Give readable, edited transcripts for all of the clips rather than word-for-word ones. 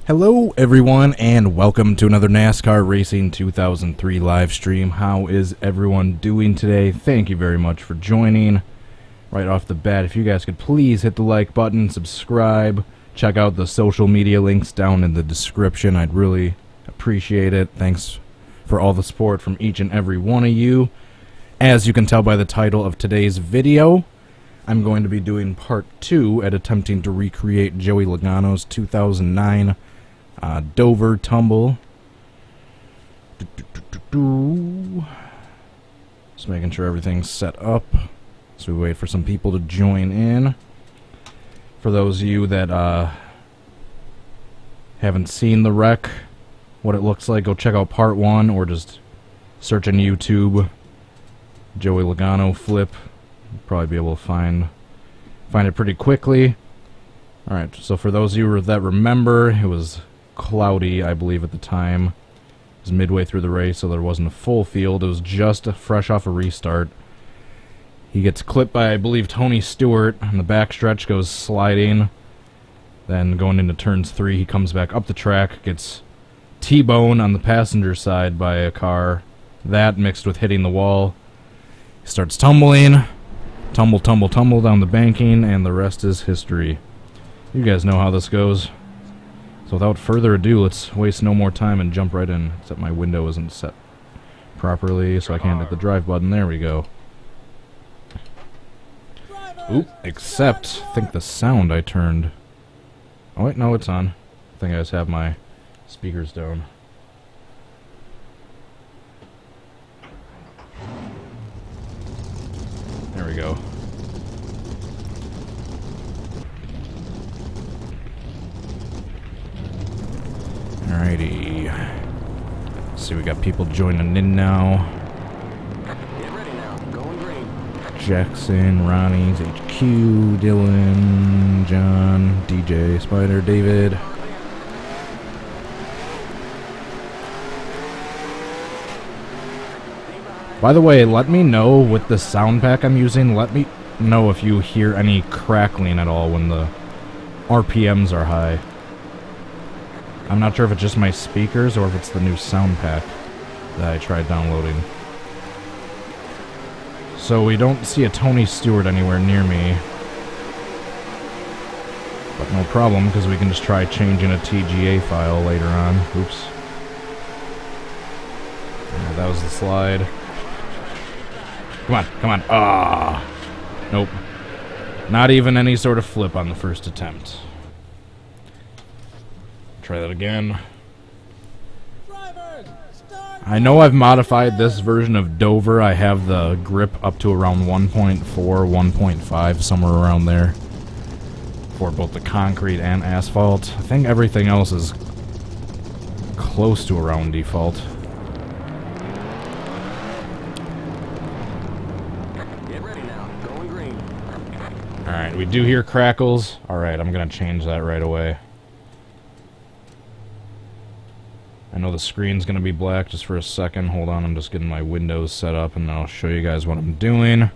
Hello everyone and welcome to another NASCAR Racing 2003 live stream. How is everyone doing today? Thank you very much for joining. Right off the bat, if you guys could please hit the like button, subscribe, check out the social media links down in the description. I'd really appreciate it. Thanks for all the support from each and every one of you. As you can tell by the title of today's video, I'm going to be doing part 2 at attempting to recreate Joey Logano's 2009 Dover tumble. Just making sure everything's set up so we wait for some people to join in. For those of you that haven't seen the wreck, what it looks like, go check out part 1 or just search on YouTube Joey Logano flip. You'll probably be able to find it pretty quickly. Alright, so for those of you that remember, it was cloudy, I believe, at the time. It was midway through the race, so there wasn't a full field. It was just fresh off a restart. He gets clipped by, I believe, Tony Stewart, and the backstretch goes sliding. Then going into turns 3, he comes back up the track, gets T-boned on the passenger side by a car. That mixed with hitting the wall. He starts tumbling. Tumble down the banking, and the rest is history. You guys know how this goes. So without further ado, let's waste no more time and jump right in. Except my window isn't set properly, so I can't hit the drive button. There we go. Oop, except, I think the sound I turned... Oh wait, no, it's on. I think I just have my speakers down. There we go. Alrighty. See, we got people joining in now. Get ready now. Going green. Jackson, Ronnie's HQ, Dylan, John, DJ, Spider, David. By the way, let me know with the sound pack I'm using, let me know if you hear any crackling at all when the RPMs are high. I'm not sure if it's just my speakers or if it's the new sound pack that I tried downloading. So we don't see a Tony Stewart anywhere near me. But no problem, because we can just try changing a TGA file later on. Oops. Yeah, that was the slide. Come on. Ah! Nope. Not even any sort of flip on the first attempt. Try that again. I know I've modified this version of Dover. I have the grip up to around 1.4, 1.5, somewhere around there. For both the concrete and asphalt. I think everything else is close to around default. Get ready now. Going green. Alright, we do hear crackles. Alright, I'm gonna change that right away. I know the screen's going to be black just for a second. Hold on, I'm just getting my windows set up and I'll show you guys what I'm doing.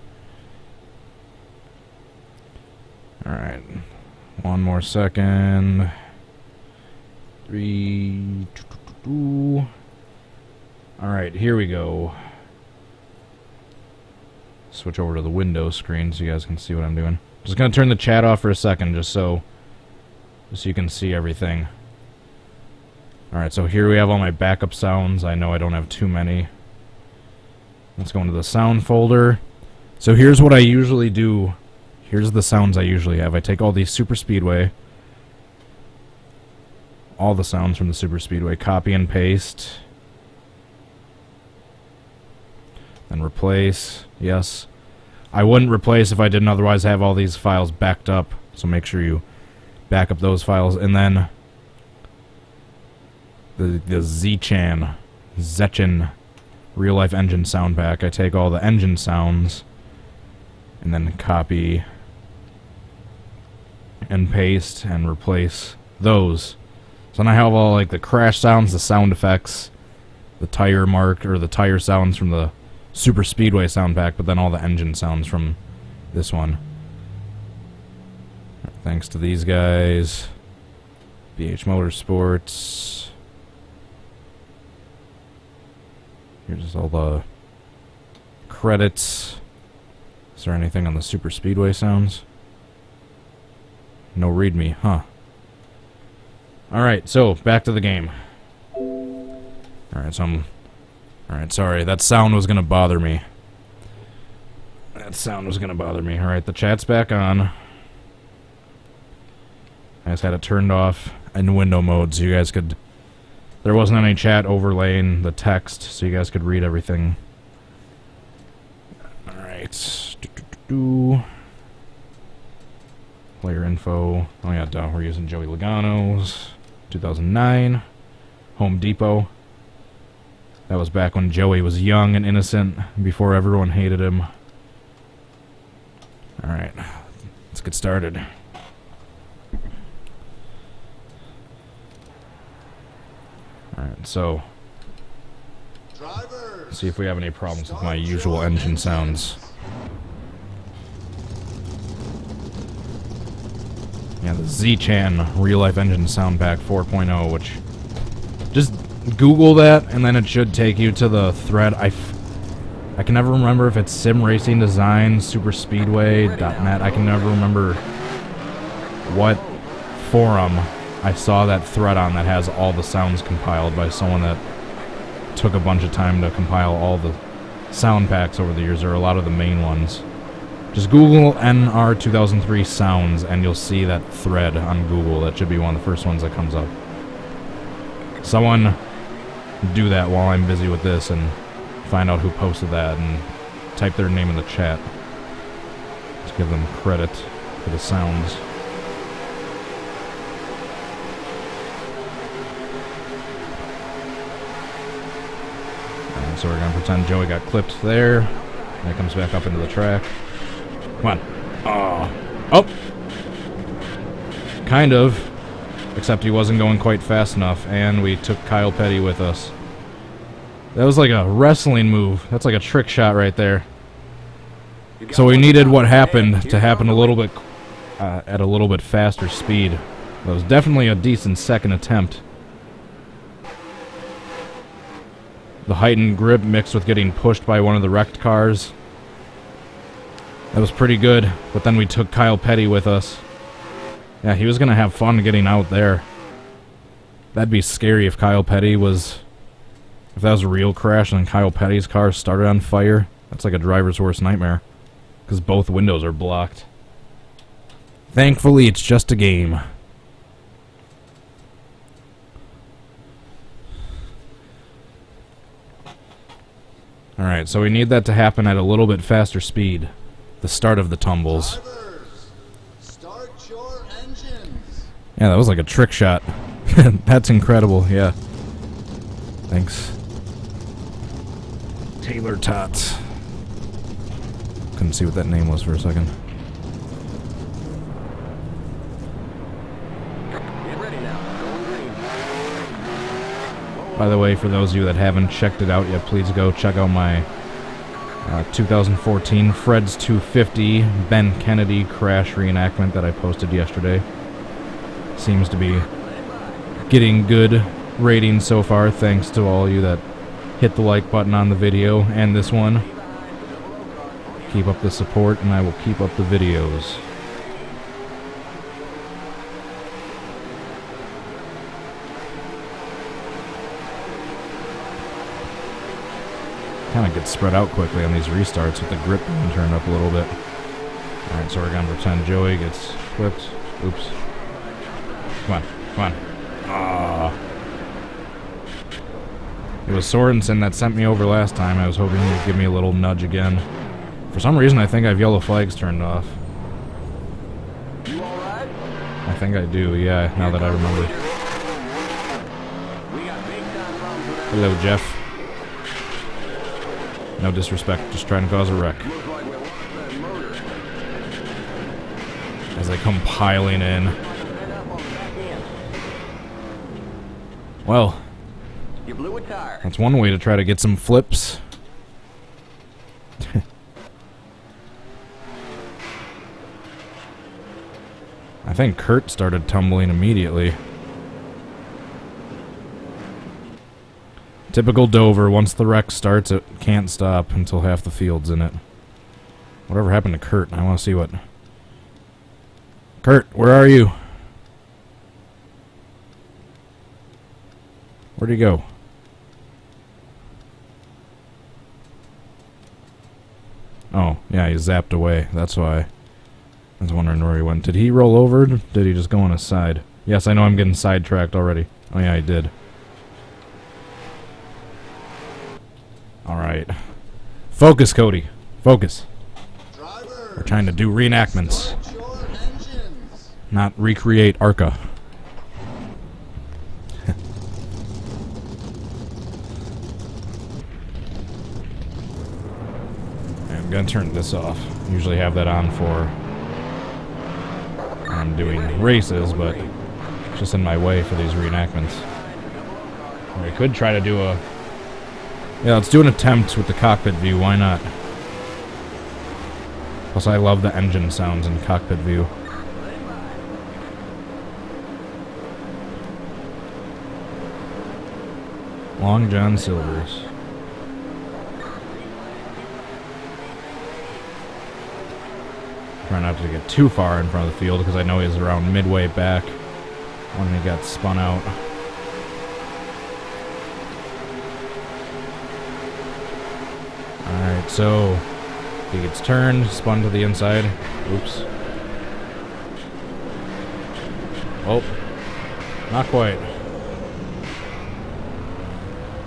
Alright. One more second. 3, 2. Alright, here we go. Switch over to the Windows screen so you guys can see what I'm doing. Just going to turn the chat off for a second just so you can see everything. Alright, so here we have all my backup sounds. I know I don't have too many. Let's go into the sound folder. So here's what I usually do. Here's the sounds I usually have. I take all these Super Speedway. All the sounds from the Super Speedway. Copy and paste. Then replace. Yes. I wouldn't replace if I didn't otherwise have all these files backed up. So make sure you back up those files. And then the Zechan real life engine sound pack. I take all the engine sounds and then copy and paste and replace those. So then I have all like the crash sounds, the sound effects, the tire mark or the tire sounds from the Super Speedway sound pack, but then all the engine sounds from this one. Thanks to these guys. BH Motorsports. Here's all the credits. Is there anything on the Super Speedway sounds? No readme, huh? Alright, so, back to the game. Alright, so Alright, sorry, that sound was gonna bother me. Alright, the chat's back on. I just had it turned off in window mode so you guys could... There wasn't any chat overlaying the text, so you guys could read everything. Alright. Player info. Oh yeah, we're using Joey Logano's 2009 Home Depot. That was back when Joey was young and innocent, before everyone hated him. Alright, let's get started. Alright, so... see if we have any problems with my usual engine sounds. Yeah, the Z-Chan real-life engine sound pack 4.0, which... just Google that, and then it should take you to the thread. I can never remember if it's Sim Racing Design, Superspeedway.net. I can never remember what forum I saw that thread on that has all the sounds compiled by someone that took a bunch of time to compile all the sound packs over the years, or a lot of the main ones. Just Google NR2003 sounds, and you'll see that thread on Google. That should be one of the first ones that comes up. Someone do that while I'm busy with this and find out who posted that and type their name in the chat. Let's give them credit for the sounds. So we're going to pretend Joey got clipped there. And it comes back up into the track. Come on. Oh! Kind of. Except he wasn't going quite fast enough, and we took Kyle Petty with us. That was like a wrestling move. That's like a trick shot right there. So we needed what happened to happen a little bit at a little bit faster speed. That was definitely a decent second attempt. The heightened grip mixed with getting pushed by one of the wrecked cars. That was pretty good, but then we took Kyle Petty with us. Yeah, he was going to have fun getting out there. That'd be scary if Kyle Petty was... if that was a real crash and then Kyle Petty's car started on fire. That's like a driver's worst nightmare. Because both windows are blocked. Thankfully, it's just a game. Alright, so we need that to happen at a little bit faster speed. The start of the tumbles. Start your engines. Yeah, that was like a trick shot. That's incredible, yeah. Thanks. Taylor Tots. Couldn't see what that name was for a second. Get ready now. Going green. By the way, for those of you that haven't checked it out yet, please go check out my 2014 Fred's 250 Ben Kennedy crash reenactment that I posted yesterday. Seems to be getting good ratings so far, thanks to all you that hit the like button on the video and this one. Keep up the support, and I will keep up the videos. Kind of gets spread out quickly on these restarts with the grip being turned up a little bit. Alright, so we're going to pretend Joey gets clipped. Oops. Come on, come on. It was Sorensen that sent me over last time. I was hoping he'd give me a little nudge again. For some reason, I think I have yellow flags turned off. You all right? I think I do, yeah, now that I remember. We got big time problems with that. Hello, Jeff. No disrespect, just trying to cause a wreck. Looks like we lost that motor. As they come piling in. Line up on the back end. Well, You blew a tire. that's one way to try to get some flips. I think Kurt started tumbling immediately. Typical Dover. Once the wreck starts, it can't stop until half the field's in it. Whatever happened to Kurt? I want to see what... Kurt, where are you? Where'd he go? Oh, yeah, he zapped away. That's why. I was wondering where he went. Did he roll over? Did he just go on his side? Yes, I know I'm getting sidetracked already. Oh, yeah, I did. Alright. Focus, Cody. Focus. We're trying to do reenactments. Not recreate Arca. I'm gonna turn this off. Usually have that on for when I'm doing races, but it's just in my way for these reenactments. Or I could try to do a... Yeah, let's do an attempt with the cockpit view, why not? Plus I love the engine sounds in cockpit view. Long John Silver's. Try not to get too far in front of the field because I know he's around midway back when he got spun out. Alright, so he gets turned, spun to the inside. Oops. Oh, not quite.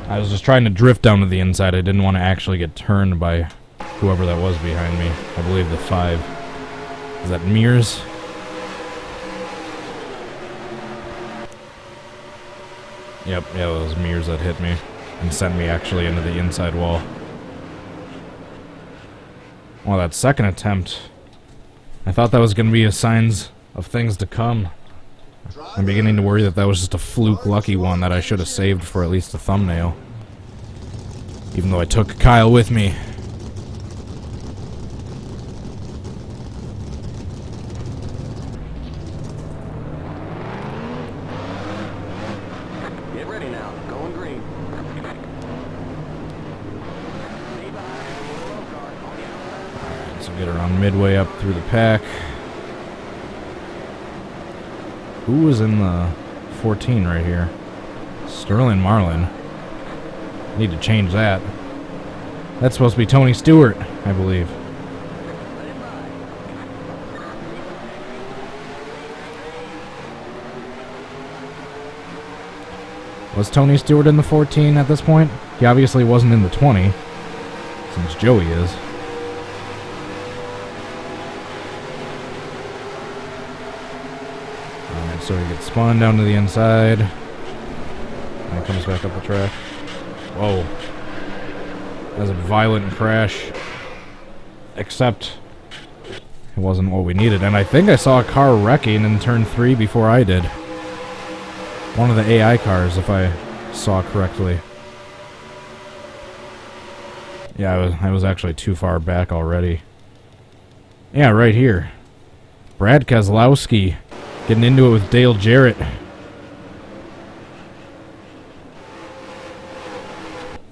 I was just trying to drift down to the inside. I didn't want to actually get turned by whoever that was behind me. I believe the 5. Is that Mears? Yep, yeah, it was Mears that hit me and sent me actually into the inside wall. Well, that second attempt, I thought that was going to be a signs of things to come. I'm beginning to worry that that was just a fluke lucky one that I should have saved for at least a thumbnail. Even though I took Kyle with me. Get ready now. Going green. Alright, so get around midway up through the pack. Who was in the 14 right here? Sterling Marlin. Need to change that. That's supposed to be Tony Stewart, I believe. Was Tony Stewart in the 14 at this point? He obviously wasn't in the 20, since Joey is. Alright, so he gets spun down to the inside. And he comes back up the track. Whoa. That was a violent crash. Except it wasn't what we needed. And I think I saw a car wrecking in turn 3 before I did. One of the AI cars, if I saw correctly. Yeah, I was actually too far back already. Yeah, right here. Brad Keselowski getting into it with Dale Jarrett.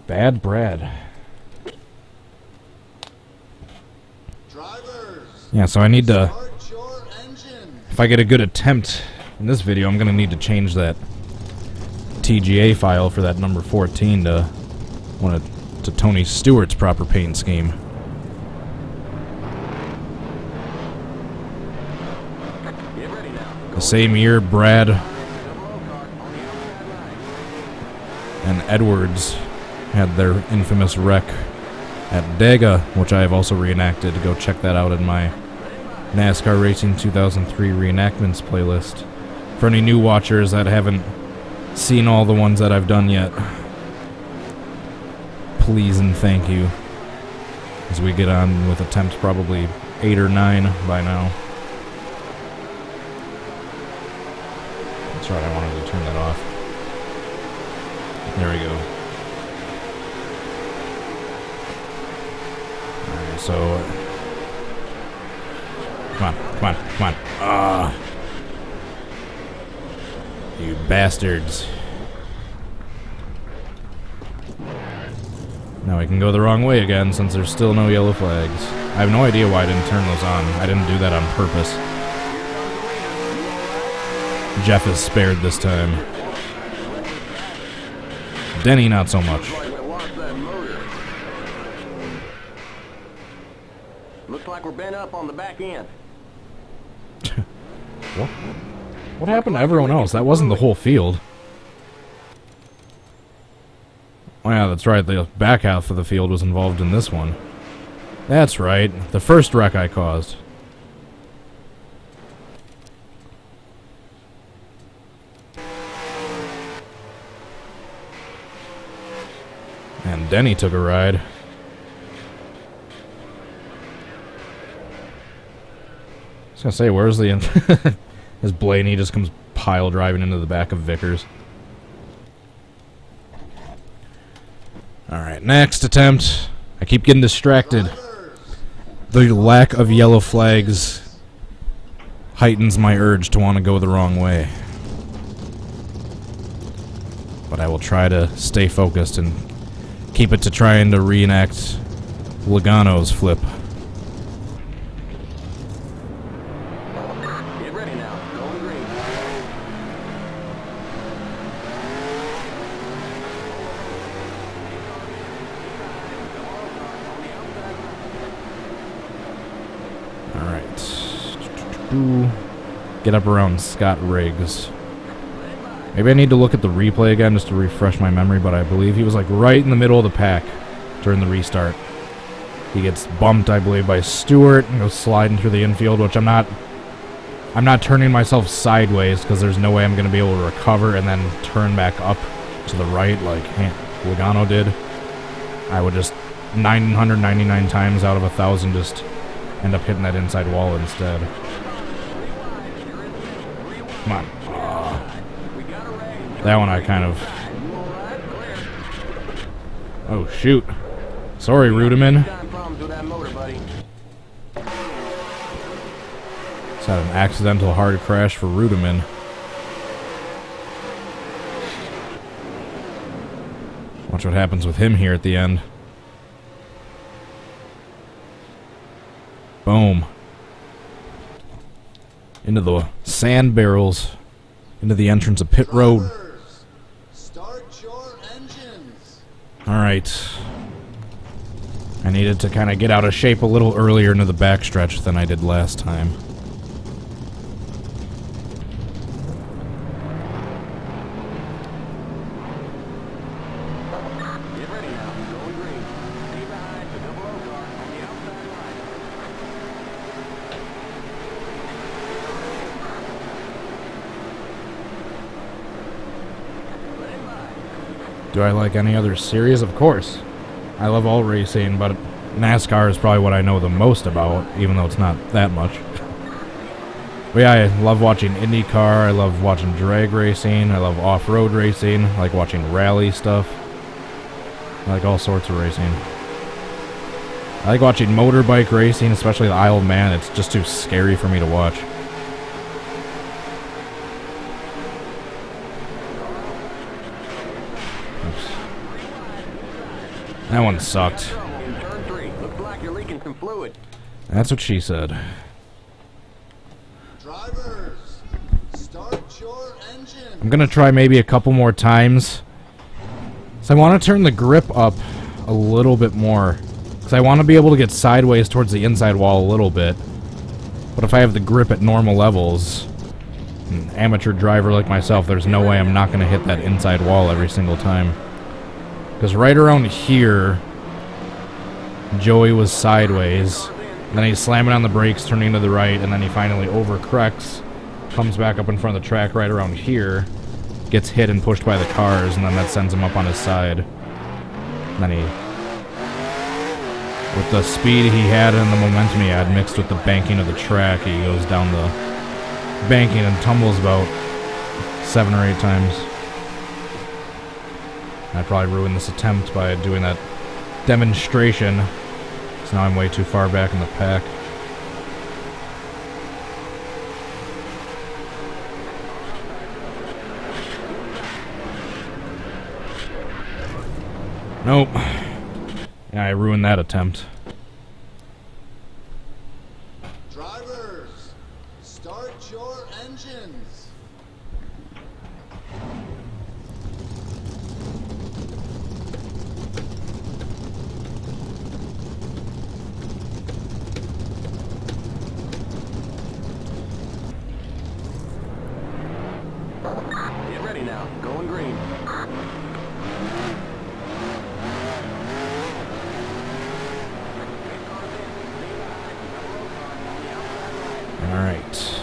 Bad Brad. Yeah, so I need to... If I get a good attempt in this video, I'm going to need to change that TGA file for that number 14 to Tony Stewart's proper paint scheme. The same year, Brad and Edwards had their infamous wreck at Dega, which I have also reenacted. Go check that out in my NASCAR Racing 2003 reenactments playlist. For any new watchers that haven't seen all the ones that I've done yet, please and thank you. As we get on with attempt probably 8 or 9 by now. That's right, I wanted to turn that off. There we go. Alright, so... Come on. Ah! You bastards. Now we can go the wrong way again since there's still no yellow flags. I have no idea why I didn't turn those on. I didn't do that on purpose. Jeff is spared this time. Denny, not so much. Looks like we're bent up on the back end. What? What happened to everyone else? That wasn't the whole field. Oh yeah, that's right. The back half of the field was involved in this one. That's right. The first wreck I caused. And Denny took a ride. I was gonna say, where's the... As Blaney just comes pile driving into the back of Vickers. Alright, next attempt. I keep getting distracted. The lack of yellow flags heightens my urge to want to go the wrong way. But I will try to stay focused and keep it to trying to reenact Logano's flip. Get ready now. Going green. Alright. Get up around Scott Riggs. Maybe I need to look at the replay again just to refresh my memory, but I believe he was like right in the middle of the pack during the restart. He gets bumped, I believe, by Stewart and goes sliding through the infield, which I'm not turning myself sideways because there's no way I'm going to be able to recover and then turn back up to the right like Logano did. I would just 999 times out of 1,000 just end up hitting that inside wall instead. Come on. That one I kind of... Oh, shoot. Sorry, Rudiman. It's had an accidental hard crash for Rudiman. Watch what happens with him here at the end. Boom. Into the sand barrels. Into the entrance of pit road. Start your engines. Alright. I needed to kind of get out of shape a little earlier into the backstretch than I did last time. Get ready now. Going green. Stay behind the double O car on the outside line. Do I like any other series? Of course. I love all racing, but NASCAR is probably what I know the most about, even though it's not that much. But yeah, I love watching IndyCar, I love watching drag racing, I love off-road racing, I like watching rally stuff. I like all sorts of racing. I like watching motorbike racing, especially the Isle of Man. It's just too scary for me to watch. That one sucked. In turn 3. Looks like you're leaking some fluid. That's what she said. Drivers, start your engines. I'm gonna try maybe a couple more times. So I want to turn the grip up a little bit more. Because I want to be able to get sideways towards the inside wall a little bit. But if I have the grip at normal levels, an amateur driver like myself, there's no way I'm not going to hit that inside wall every single time. Because right around here, Joey was sideways. Then he's slamming on the brakes, turning to the right, and then he finally overcorrects, comes back up in front of the track right around here, gets hit and pushed by the cars, and then that sends him up on his side. And then he, with the speed he had and the momentum he had mixed with the banking of the track, he goes down the banking and tumbles about 7 or 8 times. I probably ruined this attempt by doing that demonstration. So now I'm way too far back in the pack. Nope. I ruined that attempt. Drivers, start your engines. Get ready now. Going green. Alright.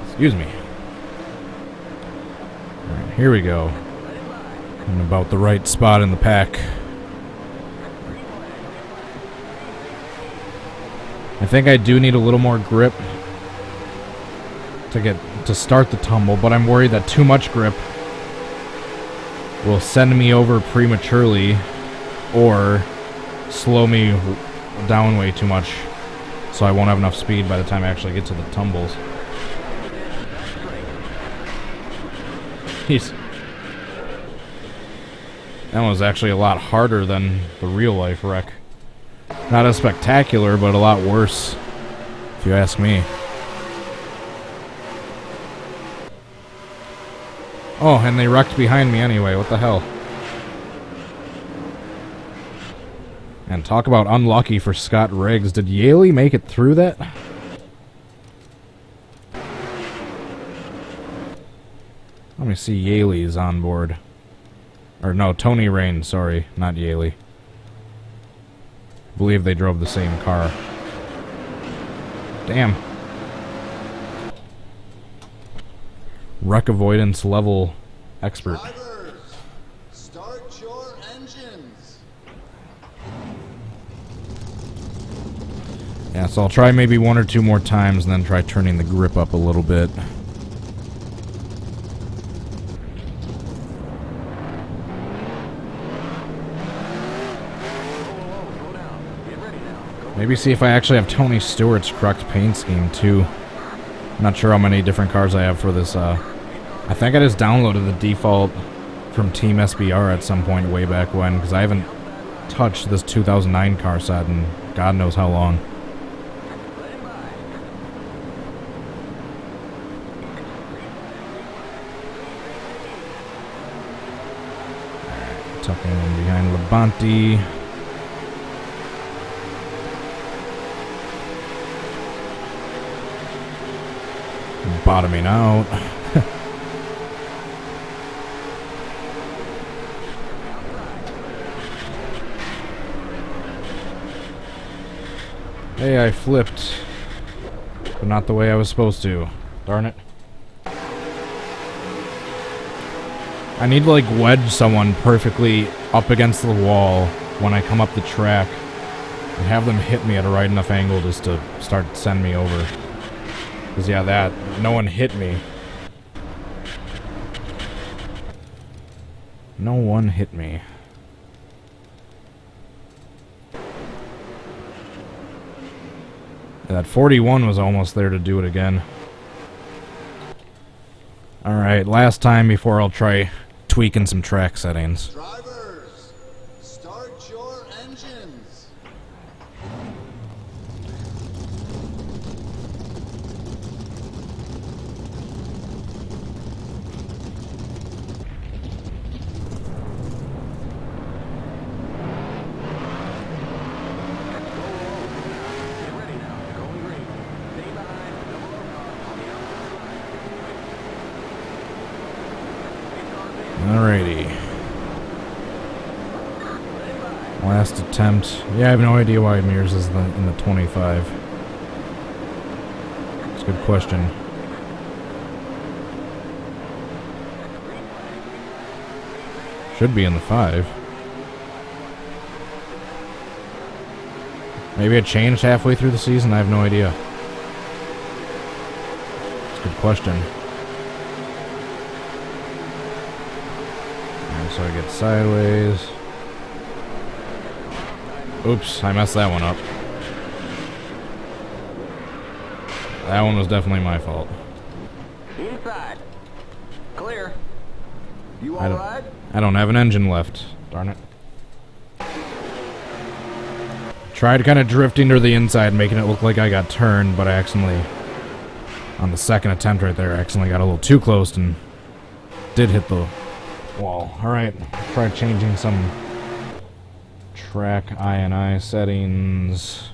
Excuse me. Alright, here we go. In about the right spot in the pack. I think I do need a little more grip to start the tumble, but I'm worried that too much grip will send me over prematurely or slow me down way too much, so I won't have enough speed by the time I actually get to the tumbles. Jeez. That one was actually a lot harder than the real life wreck. Not as spectacular, but a lot worse, if you ask me. Oh, and they wrecked behind me anyway, what the hell? And talk about unlucky for Scott Riggs. Did Yaley make it through that? Let me see Yaley's on board. Or no, Tony Rain, sorry, not Yaley. I believe they drove the same car. Damn. Wreck avoidance level expert. Drivers, start your engines. Yeah, so I'll try maybe one or two more times and then try turning the grip up a little bit. Maybe see if I actually have Tony Stewart's correct paint scheme too. I'm not sure how many different cars I have for this. I think I just downloaded the default from Team SBR at some point way back when, because I haven't touched this 2009 car set in God knows how long. Tucking in behind Labonte. Bottoming out. Hey, I flipped. But not the way I was supposed to. Darn it. I need to like wedge someone perfectly up against the wall when I come up the track and have them hit me at a right enough angle just to start to send me over. Because yeah, that, no one hit me. No one hit me. That 41 was almost there to do it again. Alright, last time before I'll try tweaking some track settings. Drivers, start your engines. Alrighty. Last attempt. Yeah, I have no idea why Mears is in the 25. It's a good question. Should be in the 5. Maybe it changed halfway through the season, I have no idea. It's a good question. So I get sideways. Oops, I messed that one up. That one was definitely my fault. Inside. Clear. You all right? I don't have an engine left. Darn it. Tried kind of drifting to the inside, making it look like I got turned, but I accidentally, on the second attempt right there, I accidentally got a little too close and did hit the wall. Alright, try changing some track INI settings.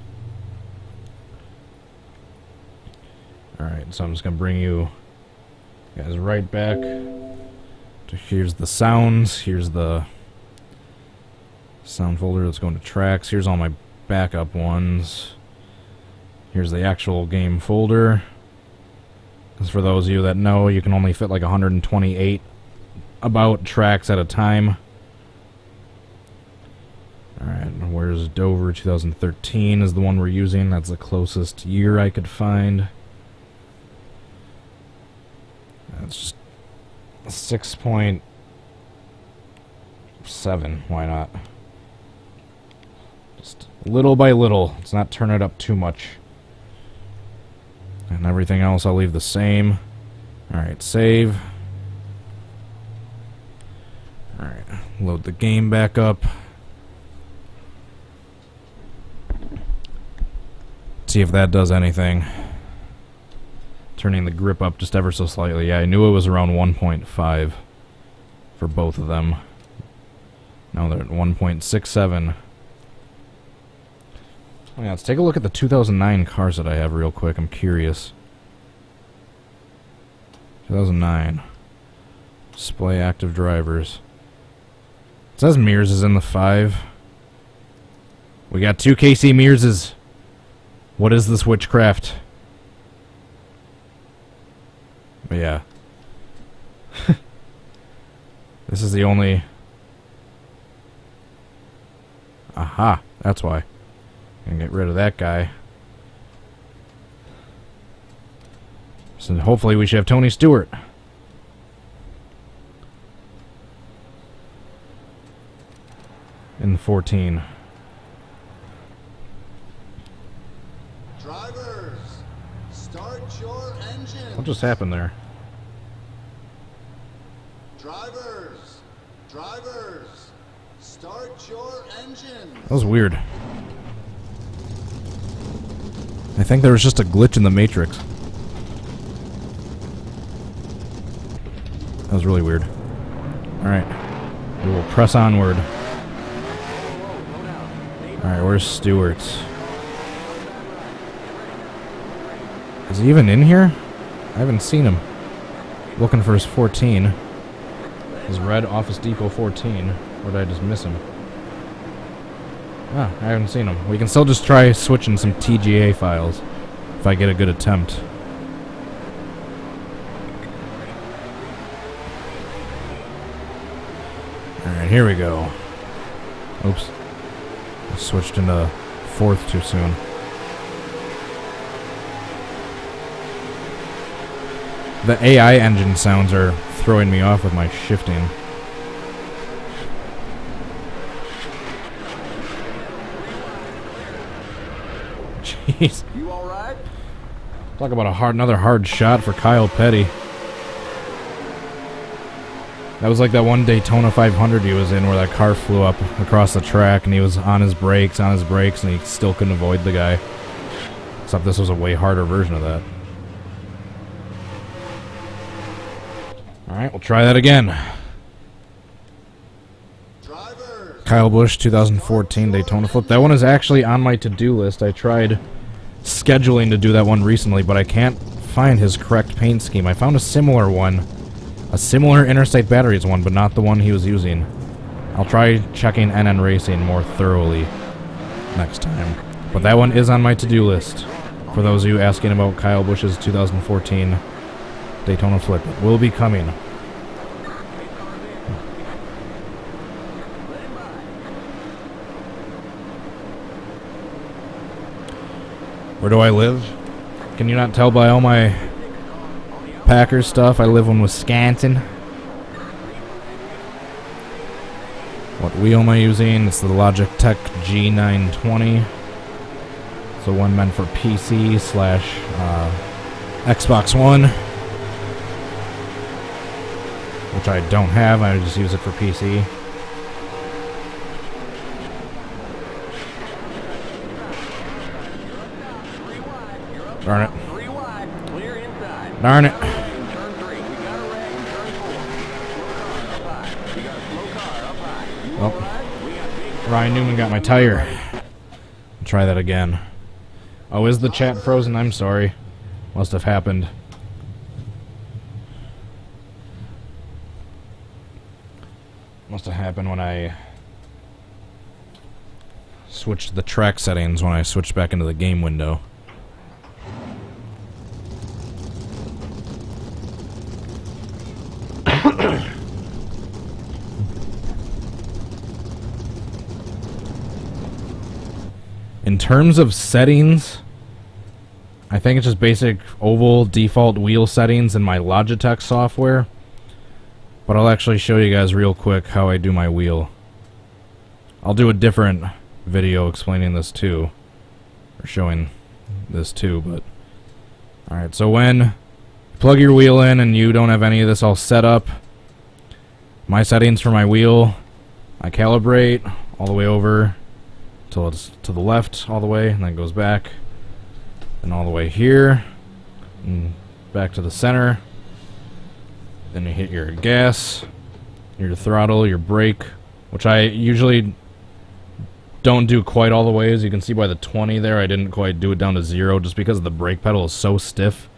Alright, so I'm just going to bring you guys right back to here's the sounds, here's the sound folder that's going to tracks, here's all my backup ones, here's the actual game folder. Because for those of you that know, you can only fit like 128 about tracks at a time. Alright, where's Dover 2013 is the one we're using. That's the closest year I could find. That's just 6.7. Why not? Just little by little. Let's not turn it up too much. And everything else I'll leave the same. Alright, save. Alright, load the game back up. See if that does anything. Turning the grip up just ever so slightly. Yeah, I knew it was around 1.5 for both of them. Now they're at 1.67. Oh yeah, let's take a look at the 2009 cars that I have real quick. I'm curious. 2009. Display active drivers. It says Mears is in the 5. We got 2 KC Mearses. What is this witchcraft? But yeah. This is the only... Aha, that's why. And get rid of that guy. So hopefully we should have Tony Stewart. In the 14. Drivers, start your engines. What just happened there? Drivers, start your engines. That was weird. I think there was just a glitch in the Matrix. That was really weird. Alright. We will press onward. Alright, where's Stewart's? Is he even in here? I haven't seen him. Looking for his 14. His red Office Depot 14. Or did I just miss him? Ah, I haven't seen him. We can still just try switching some TGA files if I get a good attempt. Alright, here we go. Oops. I switched into 4th too soon. The AI engine sounds are throwing me off with my shifting. Jeez. You all right? Talk about another hard shot for Kyle Petty. That was like that one Daytona 500 he was in where that car flew up across the track and he was on his brakes, and he still couldn't avoid the guy. Except this was a way harder version of that. Alright, we'll try that again. Drivers, Kyle Busch 2014 Daytona Flip. That one is actually on my to-do list. I tried scheduling to do that one recently, but I can't find his correct paint scheme. I found a similar one. A similar Interstate Batteries one, but not the one he was using. I'll try checking NN Racing more thoroughly next time. But that one is on my to-do list. For those of you asking about Kyle Busch's 2014 Daytona Flip, it will be coming. Where do I live? Can you not tell by all my Packers stuff? I live in Wisconsin. What wheel am I using? It's the Logitech G920. So one meant for PC / Xbox One, which I don't have. I just use it for PC. Darn it. 3 wide, clear inside. Darn it. Turn 3. We got a red in turn 4. We got a slow car up high. You got a slow car up high. You Oh. all right? We got big. Ryan Newman got my tire. Try that again. Oh, is the chat frozen? I'm sorry. Must have happened. Must have happened when I switched the track settings when I switched back into the game window. In terms of settings, I think it's just basic oval default wheel settings in my Logitech software. But I'll actually show you guys real quick how I do my wheel. I'll do a different video explaining this too, or showing this too, but alright, so when you plug your wheel in and you don't have any of this all set up, my settings for my wheel, I calibrate all the way over till it's to the left all the way, and then it goes back, and all the way here, and back to the center. Then you hit your gas, your throttle, your brake, which I usually don't do quite all the way. As you can see by the 20 there, I didn't quite do it down to 0 just because the brake pedal is so stiff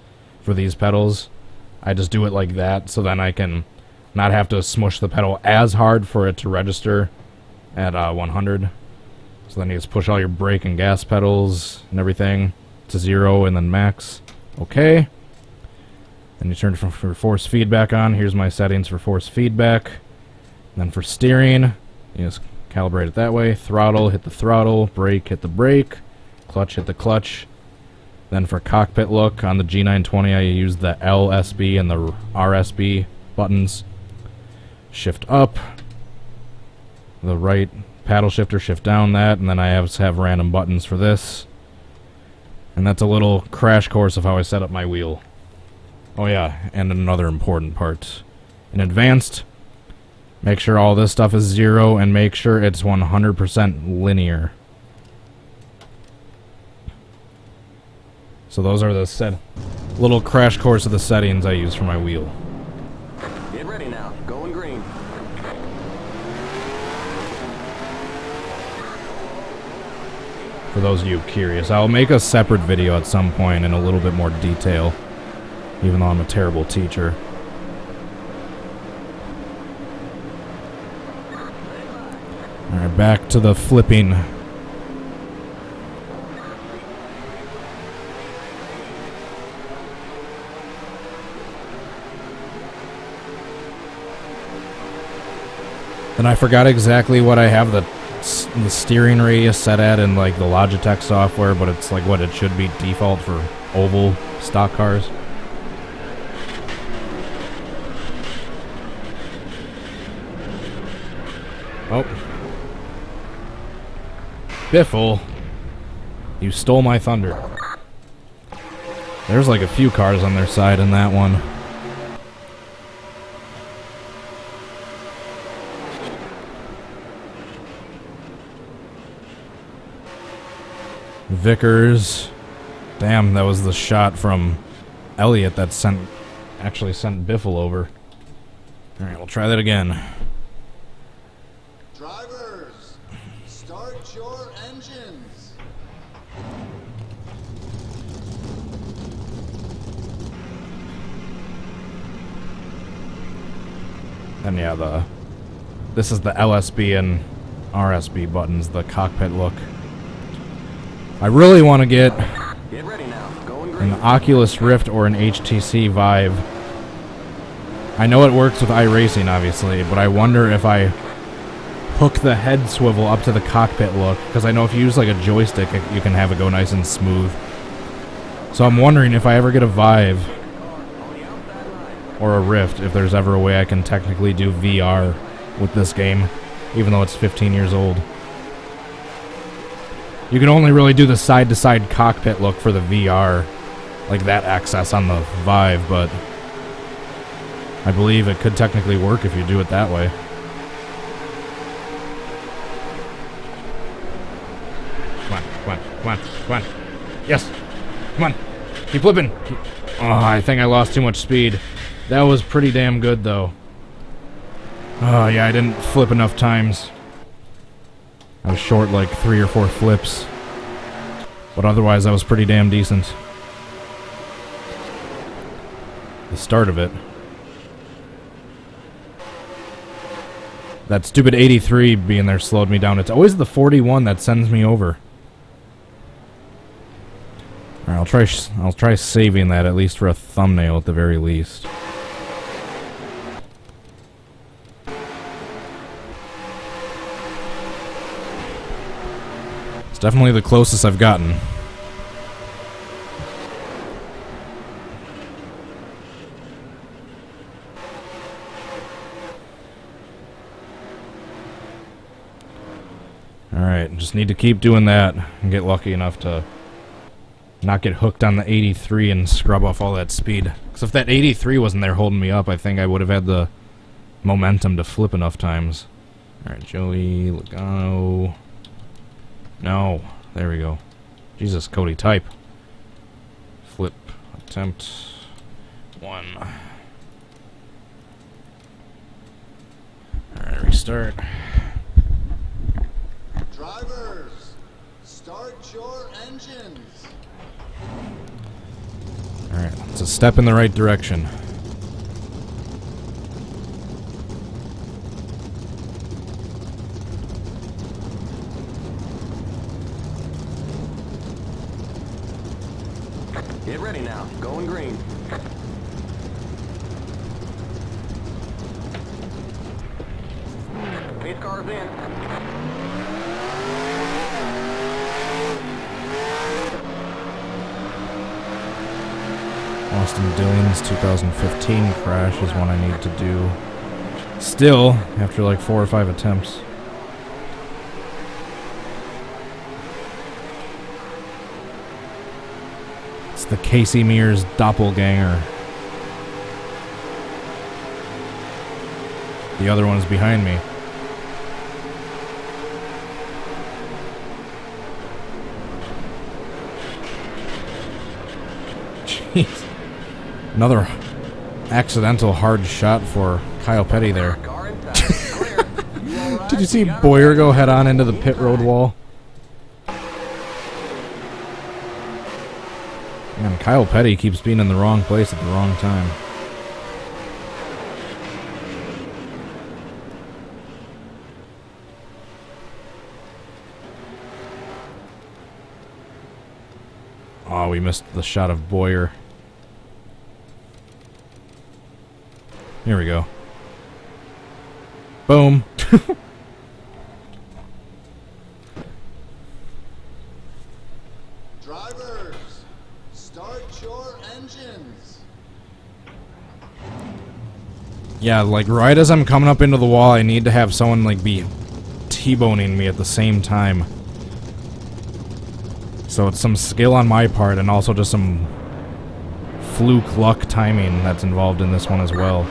for these pedals. I just do it like that so then I can not have to smush the pedal as hard for it to register at 100. So then you just push all your brake and gas pedals and everything to 0 and then max. Okay. Then you turn for force feedback on. Here's my settings for force feedback. And then for steering, you just calibrate it that way. Throttle, hit the throttle. Brake, hit the brake. Clutch, hit the clutch. Then for cockpit look, on the G920 I use the LSB and the RSB buttons. Shift up. The right paddle shifter, shift down that. And then I have random buttons for this. And that's a little crash course of how I set up my wheel. Oh yeah, and another important part. In advanced, make sure all this stuff is 0 and make sure it's 100% linear. So those are the little crash course of the settings I use for my wheel. Get ready now. Going green. For those of you curious, I'll make a separate video at some point in a little bit more detail, even though I'm a terrible teacher. Alright, back to the flipping. And I forgot exactly what I have the steering radius set at in like the Logitech software, but it's like what it should be default for oval stock cars. Oh. Biffle. You stole my thunder. There's like a few cars on their side in that one. Vickers. Damn, that was the shot from Elliot that actually sent Biffle over. Alright, we'll try that again. Drivers, start your engines. And yeah, this is the LSB and RSB buttons, the cockpit look. I really want to get ready now. Going an green. Oculus Rift or an HTC Vive. I know it works with iRacing, obviously, but I wonder if I hook the head swivel up to the cockpit look, because I know if you use like a joystick, you can have it go nice and smooth. So I'm wondering if I ever get a Vive or a Rift, if there's ever a way I can technically do VR with this game, even though it's 15 years old. You can only really do the side-to-side cockpit look for the VR, like that access on the Vive, but I believe it could technically work if you do it that way. Come on, come on, come on, come on. Yes, come on. Keep flipping. Oh, I think I lost too much speed. That was pretty damn good, though. Oh, yeah, I didn't flip enough times. I was short like 3 or 4 flips. But otherwise, that was pretty damn decent. The start of it. That stupid 83 being there slowed me down. It's always the 41 that sends me over. Alright, I'll try saving that at least for a thumbnail at the very least. It's definitely the closest I've gotten. Alright, just need to keep doing that and get lucky enough to not get hooked on the 83 and scrub off all that speed. Because if that 83 wasn't there holding me up, I think I would have had the momentum to flip enough times. Alright, Joey Logano. No, there we go. Jesus, Cody, type. Flip, attempt 1. Alright, restart. Drivers, start your engines. Alright, it's a step in the right direction. Get ready now. Going green. Pace car's in. Austin Dillon's 2015 crash is one I need to do. Still, after like 4 or 5 attempts. It's the Casey Mears doppelganger. The other one is behind me. Jeez. Another accidental hard shot for Kyle Petty there. Car inside. Clear. You all right? Did you see You got it. Boyer go head on into the pit road wall? Man, Kyle Petty keeps being in the wrong place at the wrong time. Oh, we missed the shot of Boyer. Here we go. Boom. Drivers, start your engines. Yeah, like right as I'm coming up into the wall, I need to have someone like be T-boning me at the same time. So it's some skill on my part and also just some fluke luck timing that's involved in this one as well.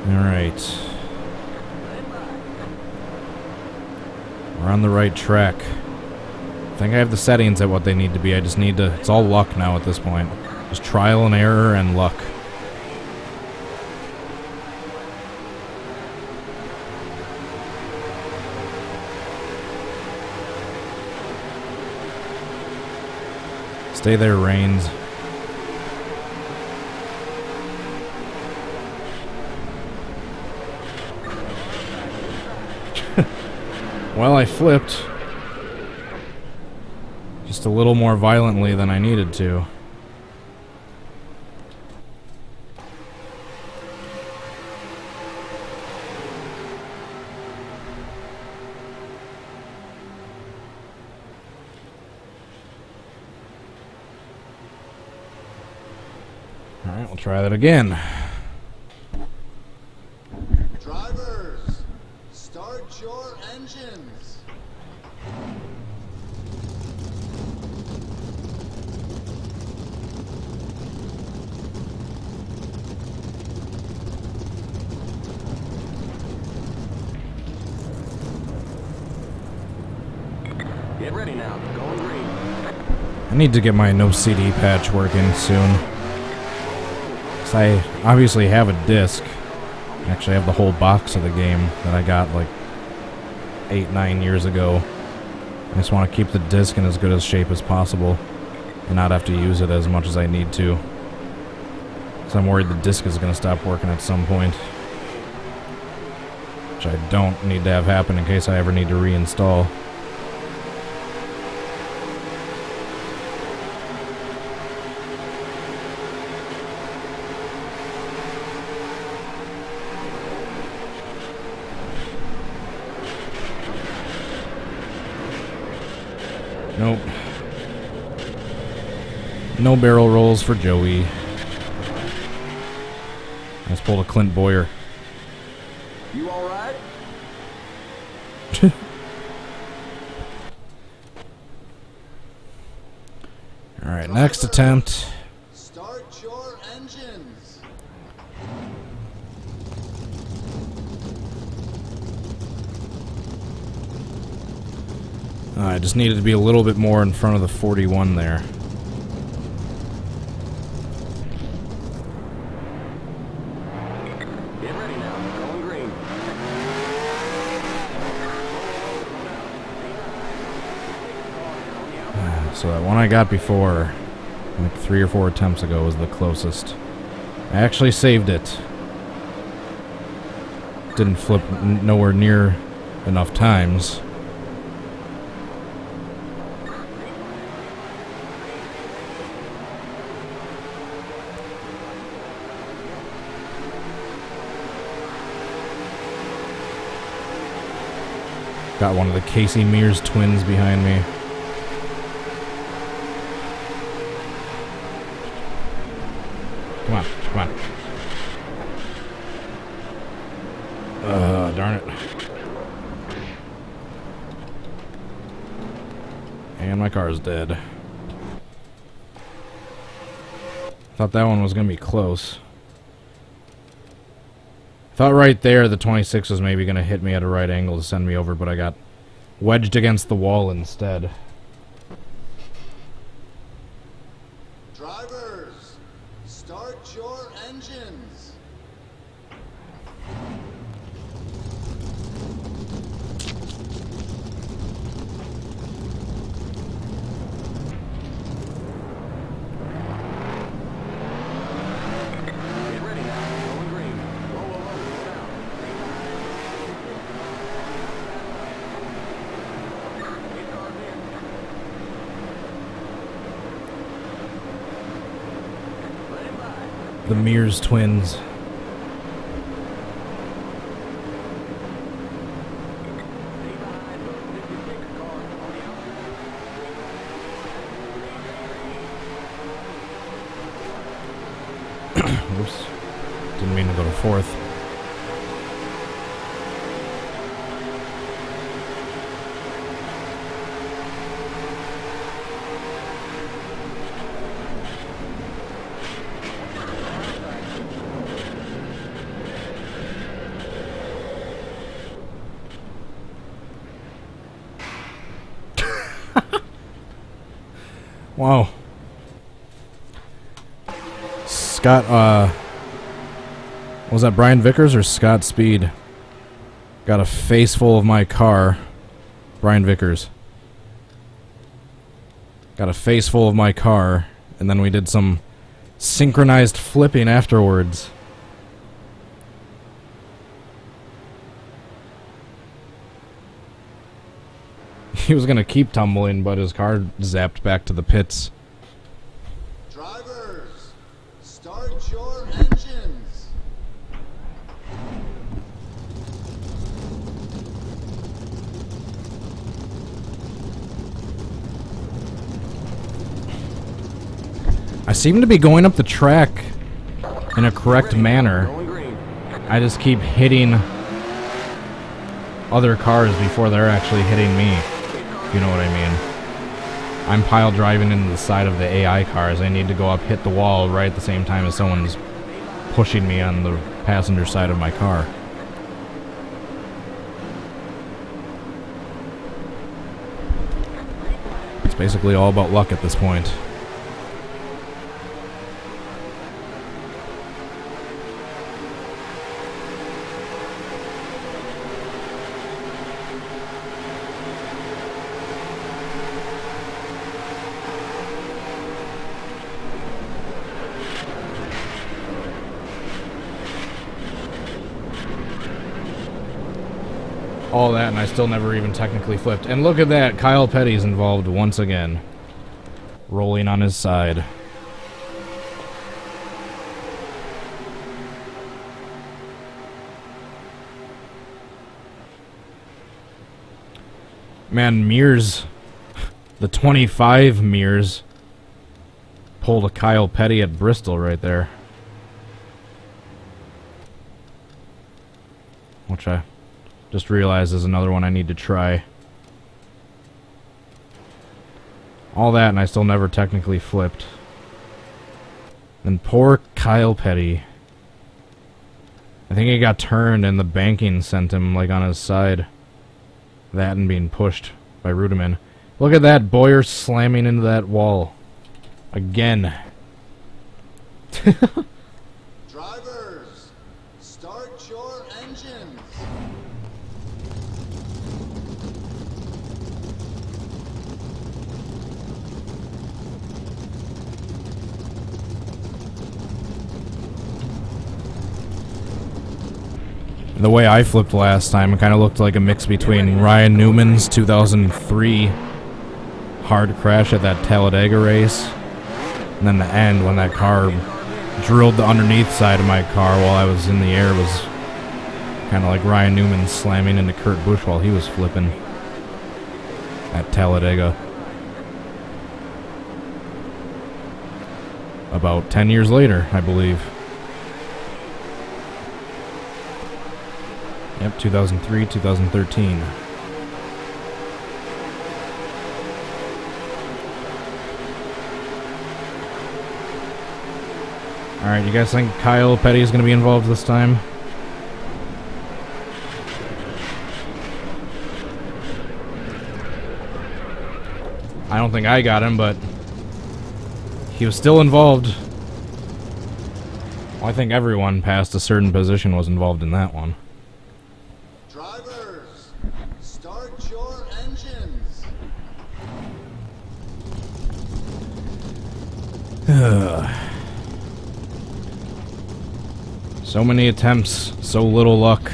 Alright. We're on the right track. I think I have the settings at what they need to be. I just need to... It's all luck now at this point. Just trial and error and luck. Stay there, Reigns. Well, I flipped. Just a little more violently than I needed to. Alright, we'll try that again. Drivers, start your engines. now. Going green. I need to get my no CD patch working soon. 'Cause I obviously have a disc. Actually, I have the whole box of the game that I got like 8-9 years ago. I just want to keep the disc in as good a shape as possible and not have to use it as much as I need to. Because I'm worried the disc is going to stop working at some point. Which I don't need to have happen in case I ever need to reinstall. Nope. No barrel rolls for Joey. I just pulled a Clint Boyer. You all right? Alright, next attempt. Start your engines. I just needed to be a little bit more in front of the 41 there. Get ready now. Going green. So that one I got before, like 3 or 4 attempts ago, was the closest. I actually saved it. Didn't flip nowhere near enough times. Got one of the Casey Mears twins behind me. Come on, come on. Darn it. And my car's dead. Thought that one was gonna be close. Thought right there the 26 was maybe gonna hit me at a right angle to send me over, but I got wedged against the wall instead. Drivers, start your engines. Get ready now. Going green. Whoa, whoa, whoa. Slow down. Get cars in. Let him by. The Mears twins. Stay behind the 56 car on the outside. Oops. Didn't mean to go to fourth. Wow. Scott, was that Brian Vickers or Scott Speed? Got a face full of my car. Brian Vickers. Got a face full of my car, and then we did some synchronized flipping afterwards. He was gonna keep tumbling, but his car zapped back to the pits. Drivers, start your engines. I seem to be going up the track in a correct manner. Going green. I just keep hitting other cars before they're actually hitting me, if you know what I mean. I'm pile driving into the side of the AI cars. I need to go up, hit the wall right at the same time as someone's pushing me on the passenger side of my car. basically all about luck at this point. All that, and I still never even technically flipped. And look at that, Kyle Petty's involved once again. Rolling on his side. Man, Mears, the 25 Mears, pulled a Kyle Petty at Bristol right there. Which I just realized is another one I need to try. All that, and I still never technically flipped. And poor Kyle Petty. I think he got turned and the banking sent him, like, on his side. That and being pushed by Rudiman. Look at that, Boyer slamming into that wall. Again. Drivers, start your engines. The way I flipped last time, it kind of looked like a mix between Ryan Newman's 2003 hard crash at that Talladega race, and then the end when that car drilled the underneath side of my car while I was in the air was kind of like Ryan Newman slamming into Kurt Busch while he was flipping at Talladega. About 10 years later, I believe. Yep, 2003, 2013. Alright, you guys think Kyle Petty is going to be involved this time? I don't think I got him, but he was still involved. Well, I think everyone past a certain position was involved in that one. Drivers, start your engines. So many attempts, so little luck.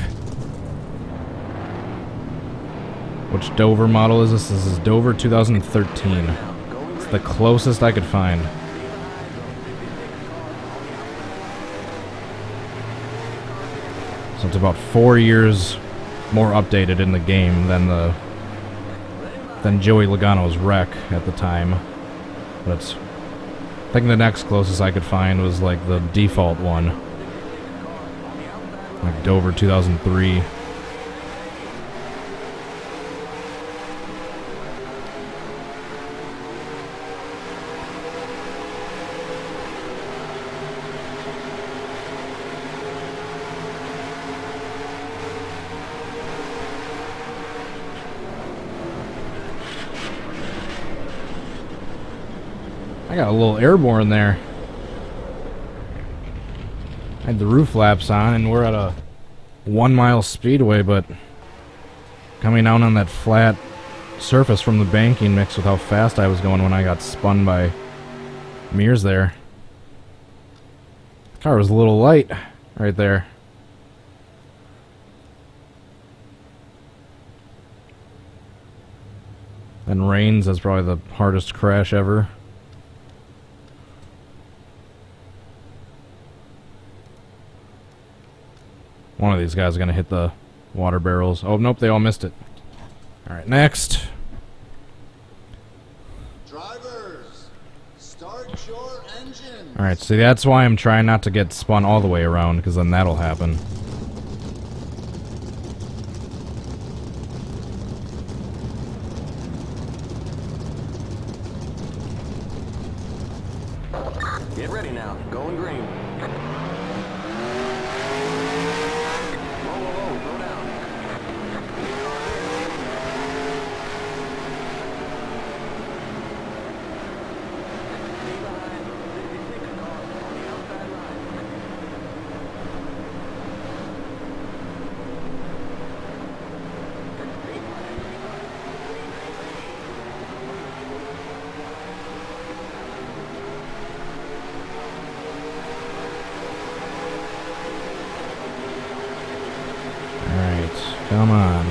Which Dover model is this? This is Dover 2013. It's the closest I could find. So it's about 4 years more updated in the game than Joey Logano's wreck at the time. But it's, I think the next closest I could find was like the default one. Like Dover 2003. I got a little airborne there. I had the roof flaps on, and we're at a 1 mile speedway, but coming down on that flat surface from the banking mixed with how fast I was going when I got spun by Mears there. The car was a little light right there. And Rains is probably the hardest crash ever. One of these guys is going to hit the water barrels. Oh, nope, they all missed it. Alright, next. Drivers, start your engines. Alright, see, that's why I'm trying not to get spun all the way around, because then that'll happen. Get ready now. Going green. Slow down. Come on.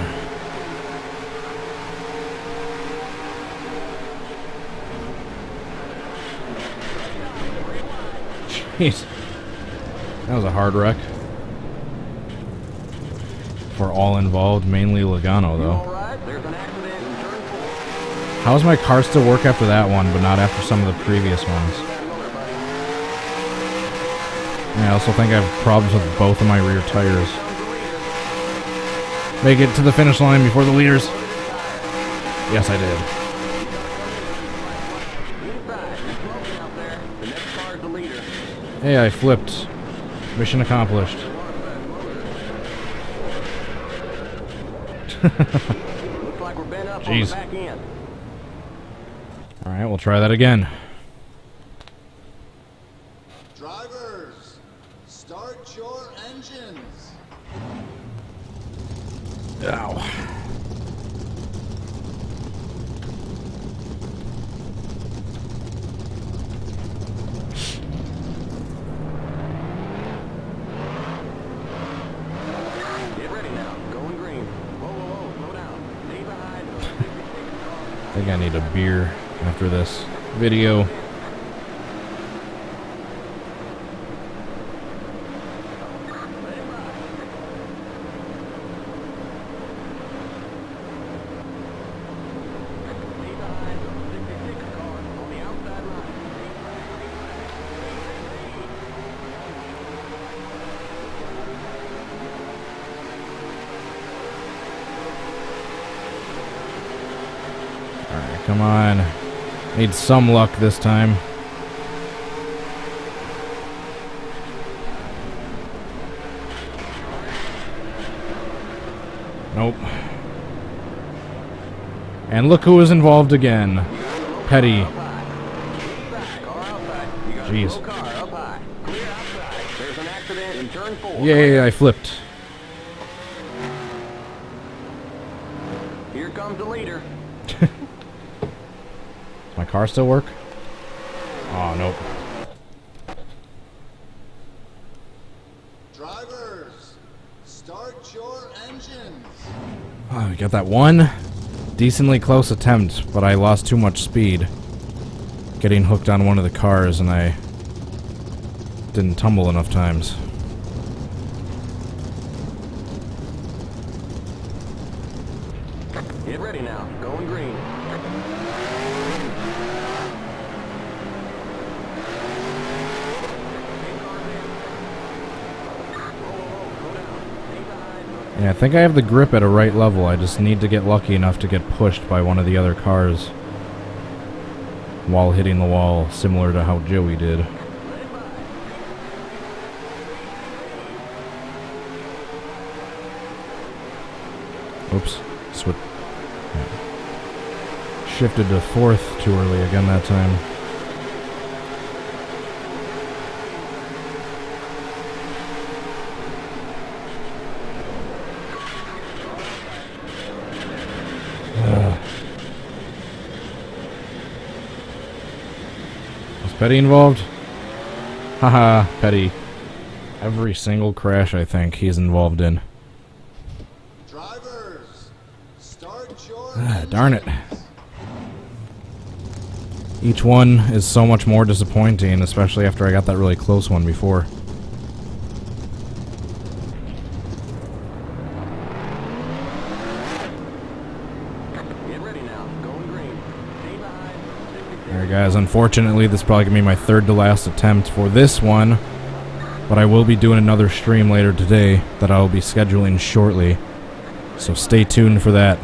Jeez. That was a hard wreck. For all involved, mainly Logano, though. Alright, there's an accident in turn 4. How does my car still work after that one, but not after some of the previous ones? I also think I have problems with both of my rear tires. Make it to the finish line before the leaders. Yes, I did. The next car is the leader. Hey, I flipped. Mission accomplished. Looks like we're bent up on the Jeez. back end. Alright, we'll try that again. Drivers, start your engines. Ow. Get ready now. Going green. Whoa, whoa, whoa. Slow down. Stay behind. I think I need a beer after this video. Alright, come on. Need some luck this time. Nope. And look who is involved again. Petty. Jeez. There's an accident in turn 4. Yay, I flipped. Here comes the leader. Does my car still work? Oh, nope. Drivers, start your engines. Oh, we got that one decently close attempt, but I lost too much speed getting hooked on one of the cars, and I didn't tumble enough times. Get ready now. Going green. Yeah, I think I have the grip at a right level. I just need to get lucky enough to get pushed by one of the other cars while hitting the wall, similar to how Joey did. Oops. Shifted to fourth too early again that time. Was Petty involved? Haha, Petty. Every single crash I think he's involved in. Drivers, start your Darn it. Each one is so much more disappointing, especially after I got that really close one before. Get ready now. Going green. Stay behind. Alright guys, unfortunately this is probably going to be my third to last attempt for this one, but I will be doing another stream later today that I will be scheduling shortly, so stay tuned for that.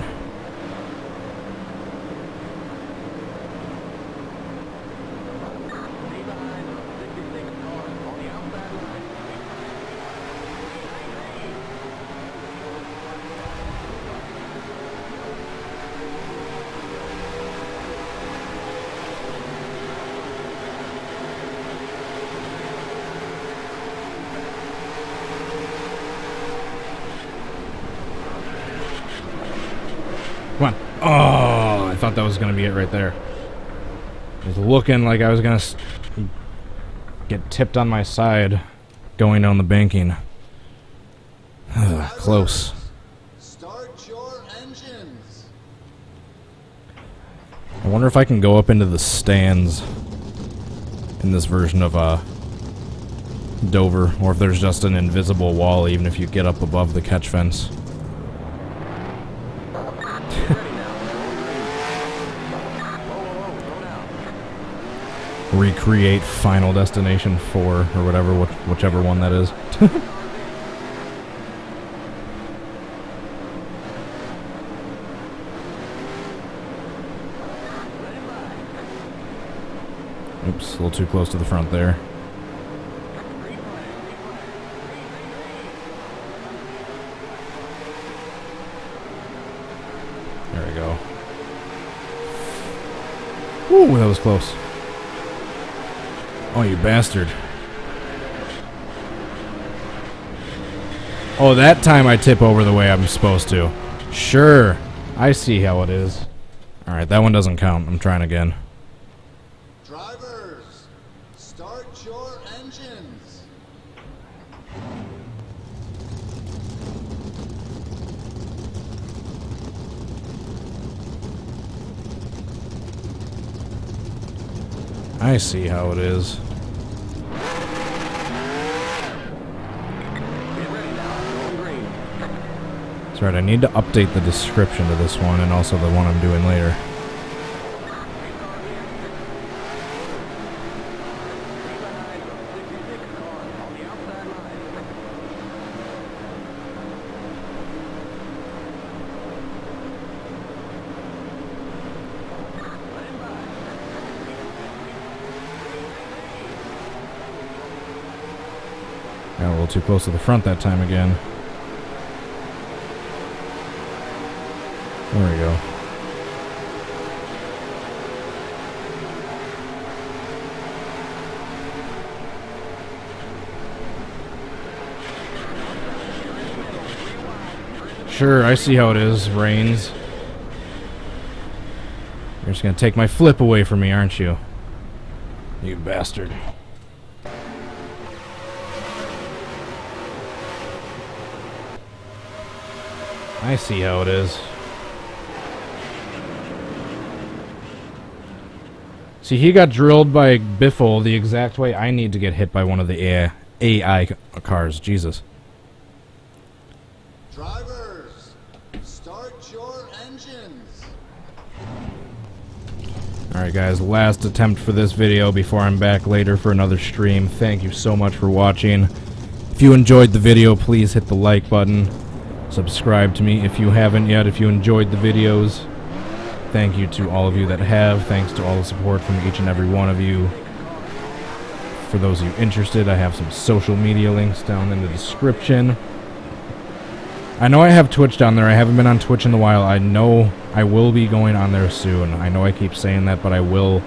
Come on. Oh, I thought that was going to be it right there. It was looking like I was going to get tipped on my side going down the banking. Close. Start I wonder if I can go up into the stands in this version of Dover, or if there's just an invisible wall even if you get up above the catch fence. Recreate Final Destination 4 or whatever, whichever one that is. Oops, a little too close to the front there. There we go. Ooh, that was close. Oh, you bastard. Oh, that time I tip over the way I'm supposed to. Sure. I see how it is. Alright, that one doesn't count. I'm trying again. Drivers, start your engines. I see how it is. That's right, I need to update the description to this one and also the one I'm doing later. Got a little too close to the front that time again. There we go. Sure, I see how it is, Reigns. You're just gonna take my flip away from me, aren't you? You bastard. I see how it is. See, he got drilled by Biffle the exact way I need to get hit by one of the AI cars. Jesus. Drivers, start your engines. Alright guys, last attempt for this video before I'm back later for another stream. Thank you so much for watching. If you enjoyed the video, please hit the like button. Subscribe to me if you haven't yet, if you enjoyed the videos. Thank you to all of you that have. Thanks to all the support from each and every one of you. For those of you interested, I have some social media links down in the description. I know I have Twitch down there. I haven't been on Twitch in a while. I know I will be going on there soon. I know I keep saying that, but I will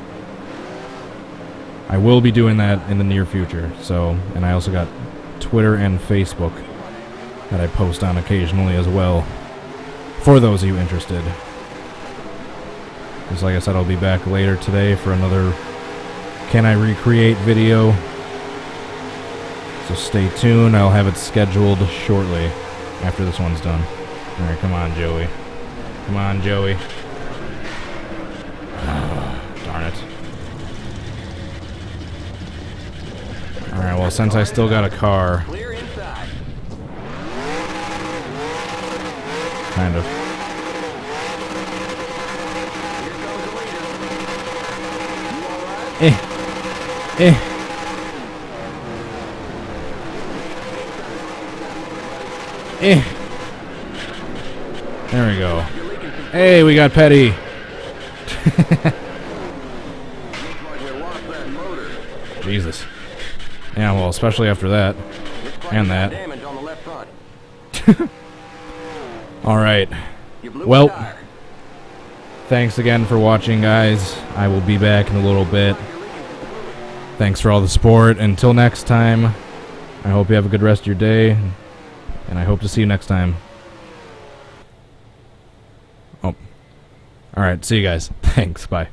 be doing that in the near future. So, and I also got Twitter and Facebook that I post on occasionally as well, for those of you interested. Just like I said, I'll be back later today for another Can I Recreate video. So stay tuned, I'll have it scheduled shortly after this one's done. Alright, come on, Joey. Come on, Joey. Darn it. Alright, well, since I still got a car... Kind of. There we go. Hey, we got Petty. Jesus. Yeah, well, especially after that. And that. Alright. Well, thanks again for watching, guys. I will be back in a little bit. Thanks for all the support. Until next time, I hope you have a good rest of your day, and I hope to see you next time. Oh. Alright, see you guys. Thanks, bye.